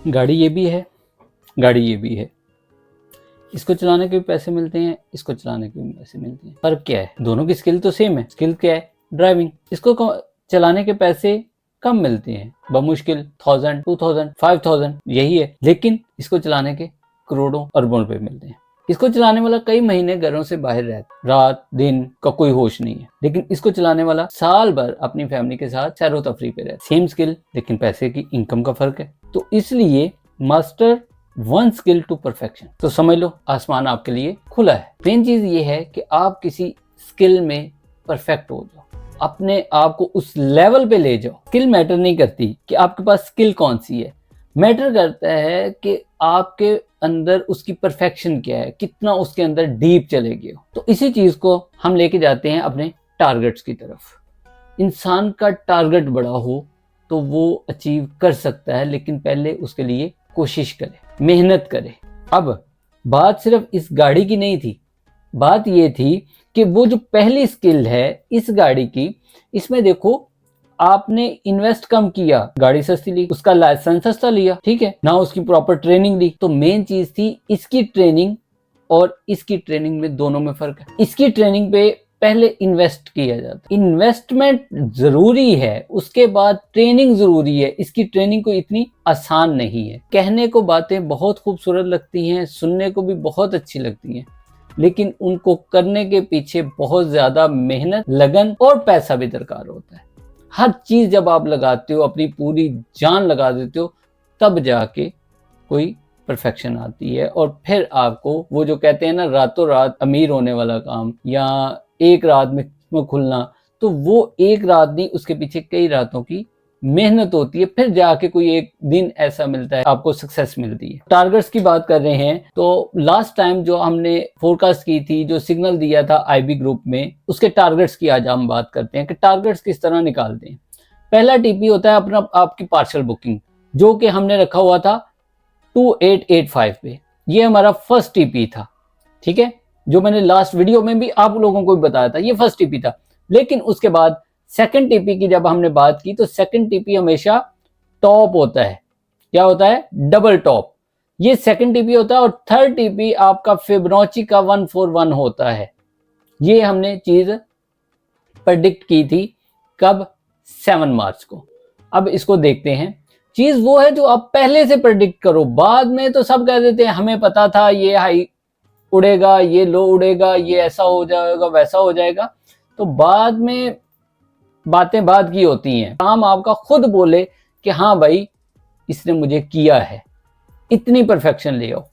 गाड़ी ये भी है, गाड़ी ये भी है, इसको चलाने के भी पैसे मिलते हैं, इसको चलाने के भी पैसे मिलते हैं। फर्क क्या है? दोनों की स्किल तो सेम है। स्किल क्या है? ड्राइविंग। इसको चलाने के पैसे कम मिलते हैं, बमुश्किल 1000, 2000, 5000 यही है, लेकिन इसको चलाने के करोड़ों अरबों रुपए मिलते हैं। इसको चलाने वाला कई महीने घरों से बाहर रहता, रात दिन का कोई होश नहीं है, लेकिन इसको चलाने वाला साल भर अपनी फैमिली के साथ सैरो तफरी पे रहता। सेम स्किल, लेकिन पैसे की, इनकम का फर्क है। तो इसलिए master one skill to perfection. तो समझ लो आसमान आपके लिए खुला है। मेन चीज ये है कि आप किसी स्किल में परफेक्ट हो जाओ, अपने आप को उस लेवल पे ले जाओ। स्किल मैटर नहीं करती कि आपके पास स्किल कौन सी है, मैटर करता है कि आपके अंदर उसकी परफेक्शन क्या है, कितना उसके अंदर डीप चले गए हो। तो इसी चीज को हम लेके जाते हैं अपने टारगेट्स की तरफ। इंसान का टारगेट बड़ा हो तो वो अचीव कर सकता है, लेकिन पहले उसके लिए कोशिश करे, मेहनत करे। अब बात सिर्फ इस गाड़ी की नहीं थी, बात ये थी कि वो जो पहली स्किल है इस गाड़ी की, इसमें देखो आपने इन्वेस्ट कम किया, गाड़ी सस्ती ली, उसका लाइसेंस सस्ता लिया, ठीक है ना, उसकी प्रॉपर ट्रेनिंग ली। तो मेन चीज थी इसकी ट्रेनिंग और इसकी ट्रेनिंग में, दोनों में फर्क है। इसकी ट्रेनिंग पे पहले इन्वेस्ट किया जाता, इन्वेस्टमेंट जरूरी है, उसके बाद ट्रेनिंग जरूरी है। इसकी ट्रेनिंग को इतनी आसान नहीं है। कहने को बातें बहुत खूबसूरत लगती हैं, सुनने को भी बहुत अच्छी लगती हैं, लेकिन उनको करने के पीछे बहुत ज्यादा मेहनत, लगन और पैसा भी दरकार होता है। हर चीज जब आप लगाते हो, अपनी पूरी जान लगा देते हो, तब जाके कोई परफेक्शन आती है। और फिर आपको वो जो कहते हैं ना, रातों रात अमीर होने वाला काम या एक रात में खुलना, तो वो एक रात नहीं, उसके पीछे कई रातों की मेहनत होती है, फिर जाके कोई एक दिन ऐसा मिलता है, आपको सक्सेस मिलती है। टारगेट्स की बात कर रहे हैं तो लास्ट टाइम जो हमने फोरकास्ट की थी, जो सिग्नल दिया था आईबी ग्रुप में, उसके टारगेट्स की आज हम बात करते हैं कि टारगेट्स किस तरह निकालते हैं। पहला टीपी होता है अपना, आपकी पार्शियल बुकिंग, जो कि हमने रखा हुआ था 2885 पे। ये हमारा फर्स्ट टीपी था, ठीक है, जो मैंने लास्ट वीडियो में भी आप लोगों को भी बताया था, ये फर्स्ट टीपी था। लेकिन उसके बाद सेकंड टीपी की जब हमने बात की, तो सेकंड टीपी हमेशा टॉप होता है। क्या होता है? Double top. ये सेकंड टीपी होता है। और थर्ड टीपी आपका फिबोनाची का 141 होता है। ये हमने चीज प्रेडिक्ट की थी कब? 7 मार्च को। अब इसको देखते हैं। चीज वो है जो आप पहले से प्रेडिक्ट करो, बाद में तो सब कह देते हैं हमें पता था ये हाई उड़ेगा, ये लो उड़ेगा, ये ऐसा हो जाएगा, वैसा हो जाएगा। तो बाद में बातें बाद की होती हैं। काम आपका खुद बोले कि हाँ भाई इसने मुझे किया है, इतनी परफेक्शन ले आओ।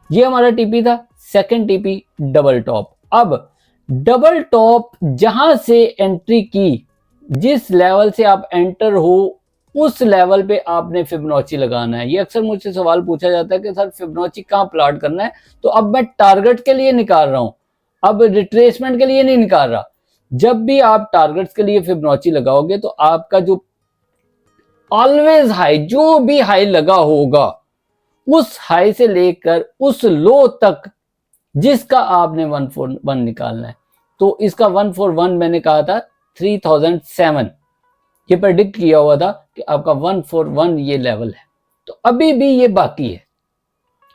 ये हमारा टीपी था। Second TP double top. अब डबल टॉप जहां से एंट्री की, जिस लेवल से आप एंटर हो, उस लेवल पे आपने फिबोनाची लगाना है। ये अक्सर मुझसे सवाल पूछा जाता है कि सर फिबोनाची कहाँ प्लॉट करना है? तो अब मैं टारगेट के लिए निकाल रहा हूं, अब रिट्रेसमेंट के लिए नहीं निकाल रहा। जब भी आप टारगेट्स के लिए फिबोनाची लगाओगे तो आपका जो ऑलवेज हाई, जो भी हाई लगा होगा, उस हाई से लेकर उस लो तक जिसका आपने 141 निकालना है। तो इसका 141 मैंने कहा था 3007, ये प्रेडिक्ट किया हुआ था कि आपका 141 ये लेवल है। तो अभी भी ये बाकी है,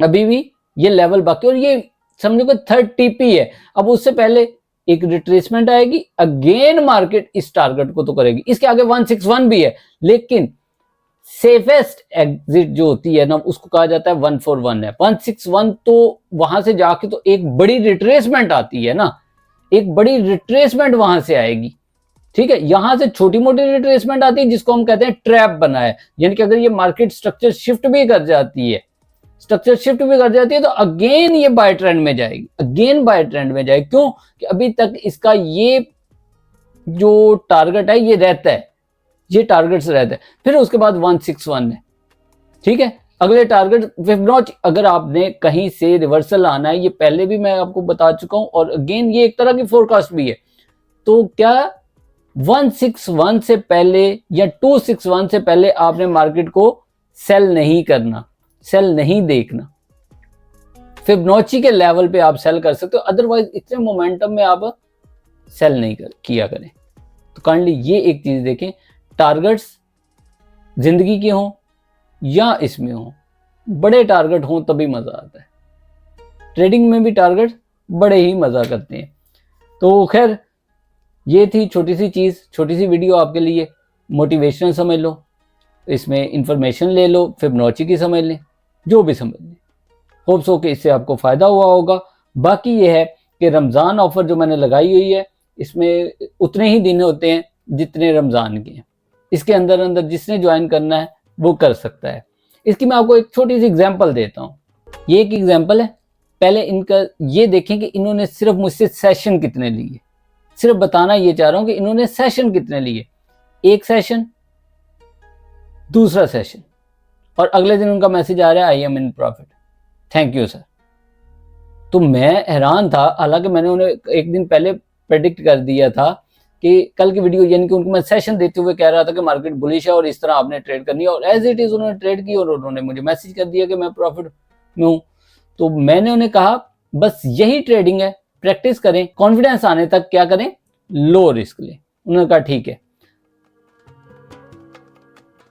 अभी भी ये लेवल बाकी, और ये समझो कि थर्ड टीपी है। अब उससे पहले एक रिट्रेसमेंट आएगी, अगेन मार्केट इस टारगेट को तो करेगी। इसके आगे 161 भी है, लेकिन सेफेस्ट एग्जिट जो होती है ना, उसको कहा जाता है 141 है। 161 तो वहां से जाके तो एक बड़ी रिट्रेसमेंट आती है ना, एक बड़ी रिट्रेसमेंट वहां से आएगी, ठीक है। यहां से छोटी मोटी रिट्रेसमेंट आती है जिसको हम कहते हैं ट्रैप बना है। यानी कि अगर ये मार्केट स्ट्रक्चर शिफ्ट भी कर जाती है, तो अगेन ये बाय ट्रेंड में जाएगी, अगेन बाय ट्रेंड में जाएगी। क्यों? कि अभी तक इसका ये जो टारगेट है ये रहता है, ये टारगेट्स रहता है। फिर उसके बाद 161 है, ठीक है। अगले टारगेट फिबोनाची, अगर आपने कहीं से रिवर्सल आना है, ये पहले भी मैं आपको बता चुका हूं, और अगेन ये एक तरह की फोरकास्ट भी है। तो क्या 161 से पहले या 261 से पहले आपने मार्केट को सेल नहीं करना, सेल नहीं देखना। फिबोनाची के लेवल पे आप सेल कर सकते हो, अदरवाइज इतने मोमेंटम में आप सेल नहीं किया करें। तो काइंडली ये एक चीज देखें, टारगेट्स जिंदगी के हों या इसमें हो, बड़े टारगेट हों तभी मज़ा आता है। ट्रेडिंग में भी टारगेट बड़े ही मज़ा करते हैं। तो खैर ये थी छोटी सी चीज़, छोटी सी वीडियो आपके लिए, मोटिवेशनल समझ लो, इसमें इंफॉर्मेशन ले लो, फिबोनाची की समझ लें, जो भी समझ लें। होप्स हो कि इससे आपको फ़ायदा हुआ होगा। बाकी ये है कि रमज़ान ऑफ़र जो मैंने लगाई हुई है, इसमें उतने ही दिन होते हैं जितने रमज़ान के हैं। इसके अंदर अंदर जिसने ज्वाइन करना है वो कर सकता है। इसकी मैं आपको एक छोटी सी एग्जांपल देता हूँ। ये एक एग्जांपल है। पहले इनका ये देखें कि इन्होंने सिर्फ मुझसे सेशन कितने लिए। सिर्फ बताना ये चाह रहा हूँ कि इन्होंने सेशन कितने लिए। एक सेशन, दूसरा सेशन, और अगले दिन उनका मैसेज आ रहा है I am in profit, thank you sir. तो मैं हैरान था, हालांकि मैंने उन्हें एक दिन पहले प्रेडिक्ट कर दिया था कि कल की वीडियो, यानी कि उनको मैं सेशन देते हुए कह रहा था कि मार्केट बुलिश है और इस तरह आपने ट्रेड करनी है, और एज इट इज उन्होंने ट्रेड की और उन्होंने मुझे मैसेज कर दिया कि मैं प्रॉफिट में हूँ। तो मैंने उन्हें कहा बस यही ट्रेडिंग है, प्रैक्टिस करें, कॉन्फिडेंस आने तक क्या करें, लो रिस्क लें। उन्होंने कहा ठीक है।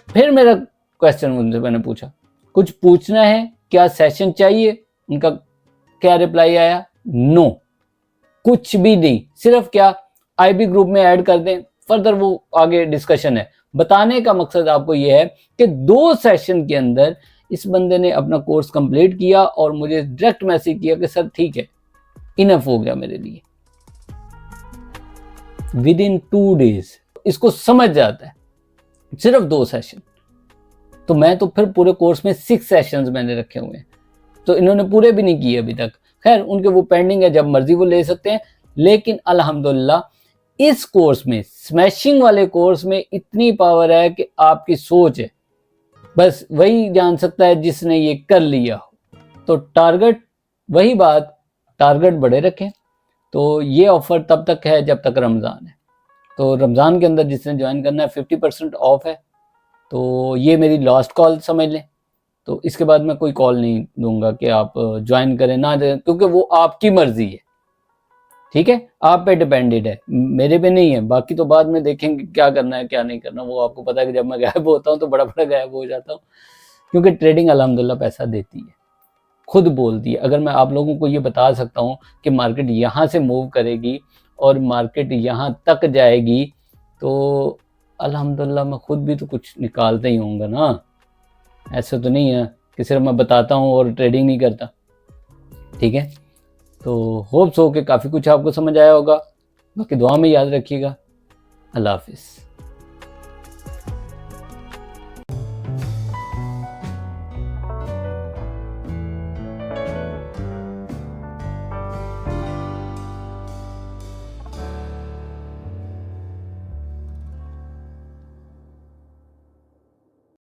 फिर मेरा क्वेश्चन उनसे मैंने पूछा, कुछ पूछना है क्या, सेशन चाहिए? उनका क्या रिप्लाई आया, नो, कुछ भी नहीं, सिर्फ क्या आईबी ग्रुप में ऐड कर दें, फर्दर वो आगे डिस्कशन है। बताने का मकसद आपको यह है कि 2 सेशन के अंदर इस बंदे ने अपना कोर्स कंप्लीट किया और मुझे डायरेक्ट मैसेज किया कि सर ठीक है, इनफ हो गया मेरे लिए। विद इन 2 डेज इसको समझ जाता है, सिर्फ 2 सेशन। तो मैं तो फिर पूरे कोर्स में 6 सेशंस मैंने रखे हुए हैं, तो इन्होंने पूरे भी नहीं किए अभी तक। खैर उनके वो पेंडिंग है, जब मर्जी वो ले सकते हैं। लेकिन अल्हम्दुलिल्लाह इस कोर्स में, स्मैशिंग वाले कोर्स में इतनी पावर है कि आपकी सोच है, बस वही जान सकता है जिसने ये कर लिया हो। तो टारगेट, वही बात, टारगेट बड़े रखें। तो ये ऑफर तब तक है जब तक रमज़ान है। तो रमज़ान के अंदर जिसने ज्वाइन करना है 50% ऑफ है। तो ये मेरी लास्ट कॉल समझ लें। तो इसके बाद मैं कोई कॉल नहीं दूंगा कि आप ज्वाइन करें ना दें, क्योंकि वो आपकी मर्जी है, ठीक है, आप पे डिपेंडेड है, मेरे पे नहीं है। बाकी तो बाद में देखेंगे क्या करना है क्या नहीं करना, वो आपको पता है कि जब मैं गायब होता हूँ तो बड़ा बड़ा गायब हो जाता हूँ, क्योंकि ट्रेडिंग अल्हम्दुलिल्लाह पैसा देती है, खुद बोलती है। अगर मैं आप लोगों को ये बता सकता हूँ कि मार्केट यहाँ से मूव करेगी और मार्केट यहाँ तक जाएगी, तो अल्हम्दुलिल्लाह मैं खुद भी तो कुछ निकालता ही होऊंगा ना। ऐसा तो नहीं है कि सिर्फ मैं बताता हूँ और ट्रेडिंग नहीं करता, ठीक है। तो होप्स हो कि काफ़ी कुछ आपको समझ आया होगा। बाकी दुआ में याद रखिएगा। अल्लाह हाफिज़।